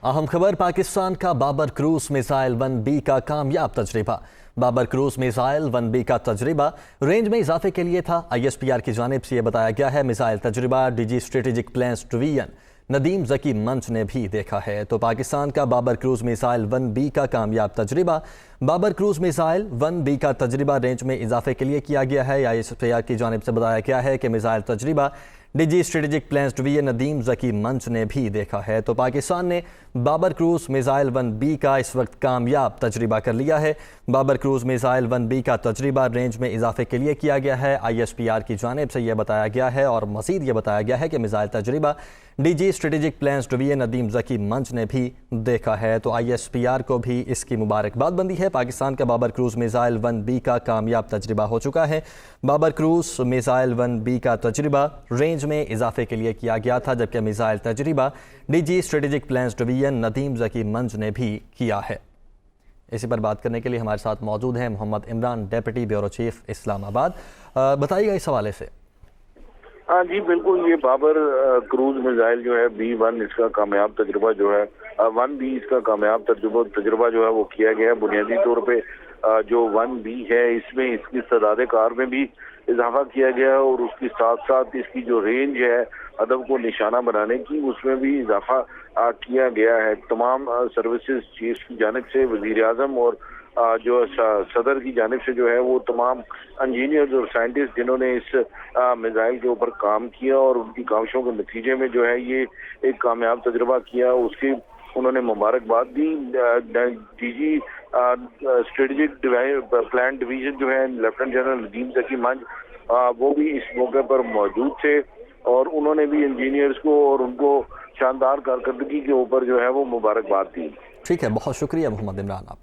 अहम खबर पाकिस्तान का बाबर क्रूज मिसाइल 1B का कामयाब तजर्बा। बाबर क्रूज मिसाइल 1B का तजर्बा रेंज में इजाफे के लिए था। ISPR की जानिब से यह बताया गया है। मिसाइल तजर्बा DG strategic plans division Nadeem Zaki मंच ने भी देखा है। तो पाकिस्तान का बाबर क्रूज मिसाइल 1B का कामयाब तजर्बा। बाबर क्रूज मिसाइल 1B का तजर्बा रेंज में इजाफे के लिए किया गया है। ISPR की जानिब से बताया गया है कि मिसाइल तजर्बा DG strategic plans division Nadeem Zaki मंच ने भी देखा है। तो पाकिस्तान ने बाबर क्रूज मिसाइल 1B का इस वक्त कामयाब तजर्बा कर लिया है। बाबर क्रूज मिसाइल 1B का तजर्बा रेंज में इजाफे के लिए किया गया है। ISPR की जानिब से यह बताया गया है और मज़ीद ये बताया गया है कि मिसाइल तजर्बा DG strategic plans division Nadeem Zaki मंच ने भी देखा है। तो ISPR को भी इसकी मुबारकबाद बंदी है। पाकिस्तान का बाबर क्रूज मिसाइल 1B का कामयाब तजर्बा हो चुका है। बाबर क्रूज मिसाइल 1B का तजर्बा रेंज में इजाफे के लिए किया गया था, जबकि मिसाइल तजर्बा DG strategic plans division Nadeem Zaki मंच ने भी किया है। इसी पर बात करने के लिए हमारे साथ मौजूद हैं Mohammad Imran, deputy bureau chief Islamabad. बताइएगा इस हवाले से। हाँ जी बिल्कुल, ये बाबर क्रूज मिसाइल जो है B1 इसका कामयाब तजुर्बा जो है 1B इसका कामयाब तजुर्बा जो है वो किया गया है। बुनियादी तौर पे जो 1B है इसमें इसकी सदाद कार में भी इजाफा किया गया है और उसके साथ साथ इसकी जो रेंज है हदफ को निशाना बनाने की उसमें भी इजाफा किया गया है। तमाम सर्विसेज चीफ की जानिब से वजीर आजम और जो सदर की जानिब से जो है वो तमाम इंजीनियर्स और साइंटिस्ट जिन्होंने इस मिसाइल के ऊपर काम किया और उनकी काविशों के नतीजे में जो है ये एक कामयाब तजुर्बा किया, उसकी उन्होंने मुबारकबाद दी। DG स्ट्रेटेजिक प्लान डिवीजन जो है लेफ्टिनेंट जनरल नदीम ज़की मंच वो भी इस मौके पर मौजूद थे और उन्होंने भी इंजीनियर्स को और उनको शानदार कारकर्दगी के ऊपर जो है वो मुबारकबाद दी। ठीक है, बहुत शुक्रिया मोहम्मद इमरान।